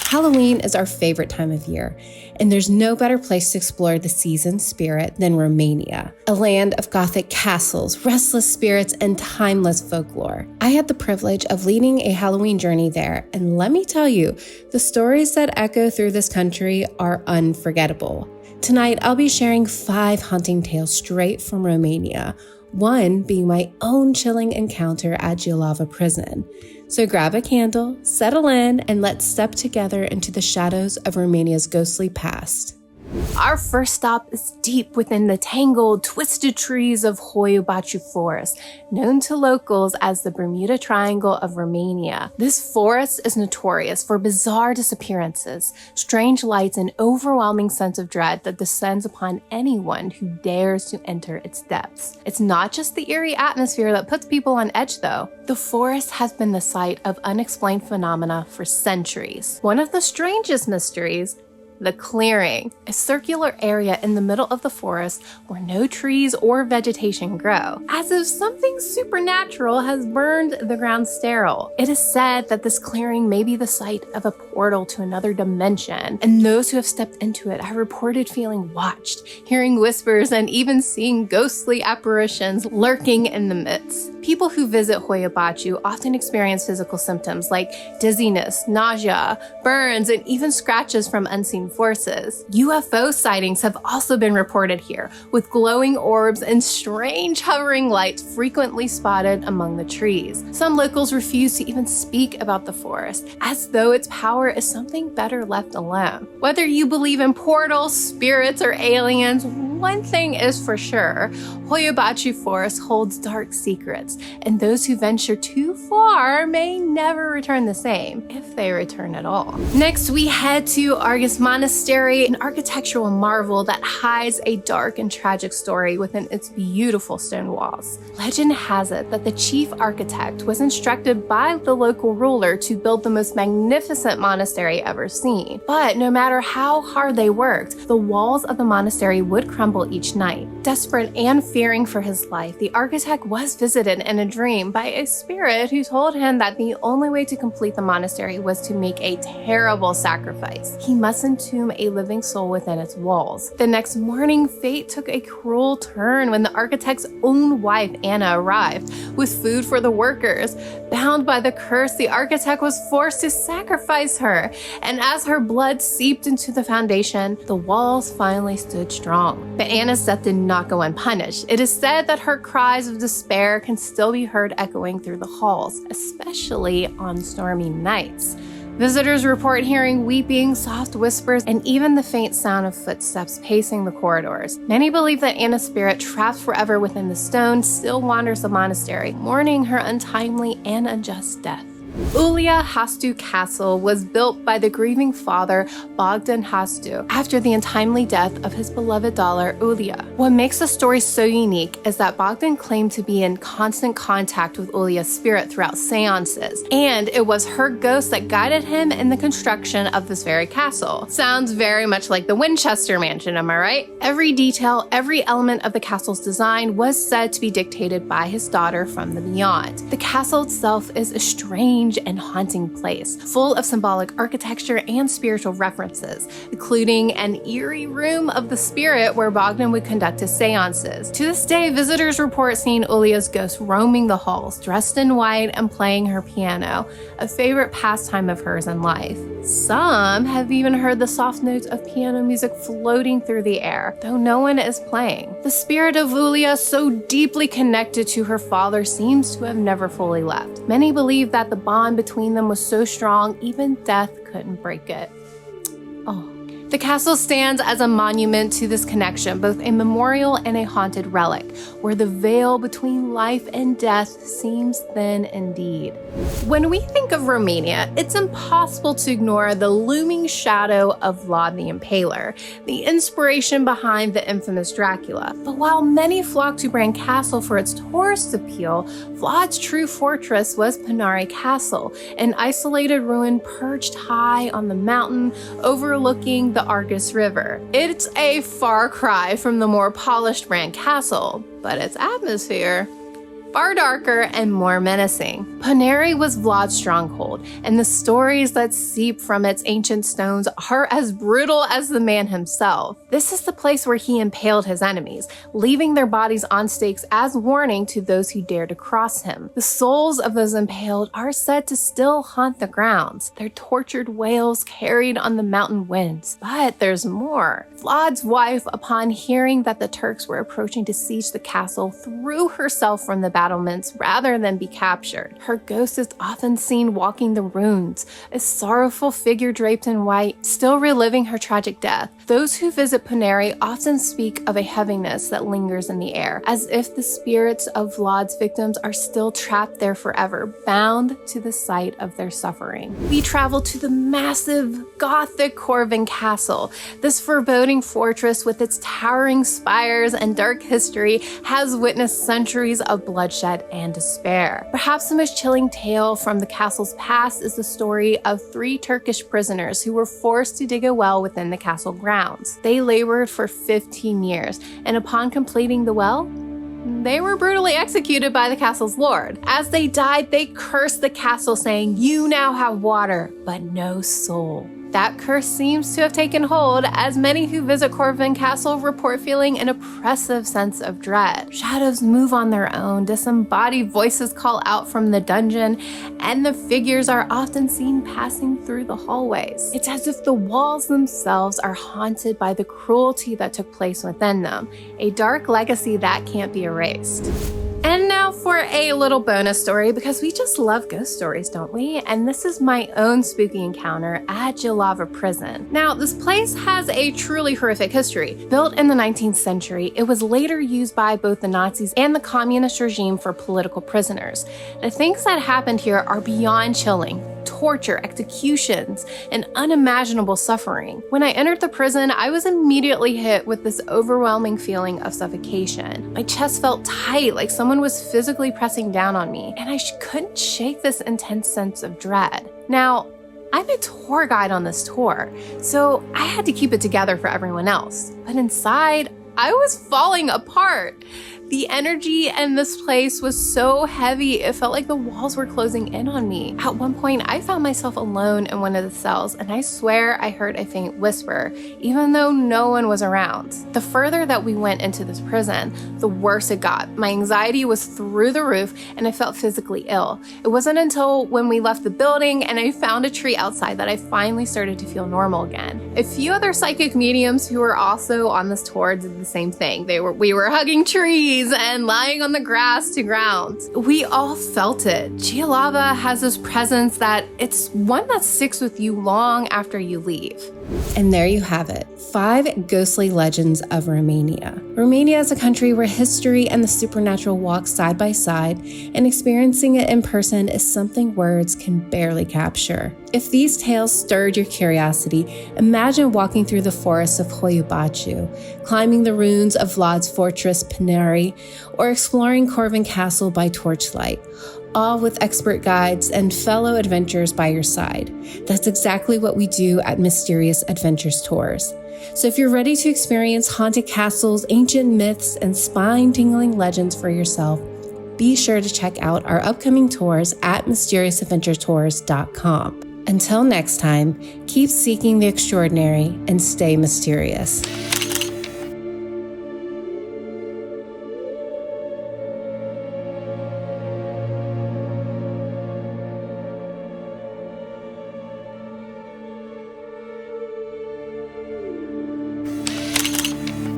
Halloween is our favorite time of year, and there's no better place to explore the season's spirit than Romania, a land of Gothic castles, restless spirits, and timeless folklore. I had the privilege of leading a Halloween journey there, and let me tell you, the stories that echo through this country are unforgettable. Tonight, I'll be sharing 5 haunting tales straight from Romania, one being my own chilling encounter at Jilava Prison. So grab a candle, settle in, and let's step together into the shadows of Romania's ghostly past. Our first stop is deep within the tangled, twisted trees of Hoia Baciu forest, known to locals as the Bermuda Triangle of Romania. This forest is notorious for bizarre disappearances, strange lights, and overwhelming sense of dread that descends upon anyone who dares to enter its depths. It's not just the eerie atmosphere that puts people on edge, though. The forest has been the site of unexplained phenomena for centuries. One of the strangest mysteries, the clearing, a circular area in the middle of the forest where no trees or vegetation grow, as if something supernatural has burned the ground sterile. It is said that this clearing may be the site of a portal to another dimension, and those who have stepped into it have reported feeling watched, hearing whispers, and even seeing ghostly apparitions lurking in the midst. People who visit Hoia Baciu often experience physical symptoms like dizziness, nausea, burns, and even scratches from unseen forces. UFO sightings have also been reported here, with glowing orbs and strange hovering lights frequently spotted among the trees. Some locals refuse to even speak about the forest, as though its power is something better left alone. Whether you believe in portals, spirits, or aliens, one thing is for sure: Hoia Baciu Forest holds dark secrets, and those who venture too far may never return the same, if they return at all. Next, we head to Argeș Monastery, an architectural marvel that hides a dark and tragic story within its beautiful stone walls. Legend has it that the chief architect was instructed by the local ruler to build the most magnificent monastery ever seen. But no matter how hard they worked, the walls of the monastery would crumble each night. Desperate and fearing for his life, the architect was visited in a dream by a spirit who told him that the only way to complete the monastery was to make a terrible sacrifice. He must entomb a living soul within its walls. The next morning, fate took a cruel turn when the architect's own wife, Anna, arrived with food for the workers. Bound by the curse, the architect was forced to sacrifice her, and as her blood seeped into the foundation, the walls finally stood strong. But Anna's death did not go unpunished. It is said that her cries of despair can still be heard echoing through the halls, especially on stormy nights. Visitors report hearing weeping, soft whispers, and even the faint sound of footsteps pacing the corridors. Many believe that Anna's spirit, trapped forever within the stone, still wanders the monastery, mourning her untimely and unjust death. Iulia Hasdeu Castle was built by the grieving father Bogdan Hasdeu after the untimely death of his beloved daughter Iulia. What makes the story so unique is that Bogdan claimed to be in constant contact with Iulia's spirit throughout seances, and it was her ghost that guided him in the construction of this very castle. Sounds very much like the Winchester Mansion, am I right? Every detail, every element of the castle's design was said to be dictated by his daughter from the beyond. The castle itself is a strange and haunting place, full of symbolic architecture and spiritual references, including an eerie room of the spirit where Bogdan would conduct his seances. To this day, visitors report seeing Iulia's ghost roaming the halls, dressed in white and playing her piano, a favorite pastime of hers in life. Some have even heard the soft notes of piano music floating through the air, though no one is playing. The spirit of Iulia, so deeply connected to her father, seems to have never fully left. Many believe that the bond between them was so strong, even death couldn't break it. Oh. The castle stands as a monument to this connection, both a memorial and a haunted relic, where the veil between life and death seems thin indeed. When we think of Romania, it's impossible to ignore the looming shadow of Vlad the Impaler, the inspiration behind the infamous Dracula. But while many flock to Brand Castle for its tourist appeal, Vlad's true fortress was Poenari Castle, an isolated ruin perched high on the mountain overlooking the Argeș River. It's a far cry from the more polished Brand Castle, but its atmosphere, far darker and more menacing. Poenari was Vlad's stronghold, and the stories that seep from its ancient stones are as brutal as the man himself. This is the place where he impaled his enemies, leaving their bodies on stakes as warning to those who dare to cross him. The souls of those impaled are said to still haunt the grounds, their tortured wails carried on the mountain winds. But there's more. Vlad's wife, upon hearing that the Turks were approaching to siege the castle, threw herself from the battlements rather than be captured. Her ghost is often seen walking the ruins, a sorrowful figure draped in white, still reliving her tragic death. Those who visit Poenari often speak of a heaviness that lingers in the air, as if the spirits of Vlad's victims are still trapped there forever, bound to the site of their suffering. We travel to the massive Gothic Corvin Castle. This foreboding fortress with its towering spires and dark history has witnessed centuries of bloodshed and despair. Perhaps the most chilling tale from the castle's past is the story of 3 Turkish prisoners who were forced to dig a well within the castle grounds. They labored for 15 years, and upon completing the well, they were brutally executed by the castle's lord. As they died, they cursed the castle, saying, "You now have water, but no soul." That curse seems to have taken hold, as many who visit Corvin Castle report feeling an oppressive sense of dread. Shadows move on their own, disembodied voices call out from the dungeon, and the figures are often seen passing through the hallways. It's as if the walls themselves are haunted by the cruelty that took place within them, a dark legacy that can't be erased. And now for a little bonus story, because we just love ghost stories, don't we? And this is my own spooky encounter at Jilava Prison. Now, this place has a truly horrific history. Built in the 19th century, it was later used by both the Nazis and the communist regime for political prisoners. The things that happened here are beyond chilling. Torture, executions, and unimaginable suffering. When I entered the prison, I was immediately hit with this overwhelming feeling of suffocation. My chest felt tight, like someone was physically pressing down on me, and I couldn't shake this intense sense of dread. Now, I'm a tour guide on this tour, so I had to keep it together for everyone else. But inside, I was falling apart. The energy in this place was so heavy, it felt like the walls were closing in on me. At one point, I found myself alone in one of the cells, and I swear I heard a faint whisper, even though no one was around. The further that we went into this prison, the worse it got. My anxiety was through the roof, and I felt physically ill. It wasn't until when we left the building and I found a tree outside that I finally started to feel normal again. A few other psychic mediums who were also on this tour did the same thing. We were hugging trees and lying on the grass to ground. We all felt it. Jilava has this presence that it's one that sticks with you long after you leave. And there you have it, 5 ghostly legends of Romania. Romania is a country where history and the supernatural walk side by side, and experiencing it in person is something words can barely capture. If these tales stirred your curiosity, imagine walking through the forests of Hoia Baciu, climbing the ruins of Vlad's fortress Poenari, or exploring Corvin Castle by torchlight, all with expert guides and fellow adventurers by your side. That's exactly what we do at Mysterious Adventures Tours. So if you're ready to experience haunted castles, ancient myths, and spine-tingling legends for yourself, be sure to check out our upcoming tours at mysteriousadventuretours.com. Until next time, keep seeking the extraordinary and stay mysterious.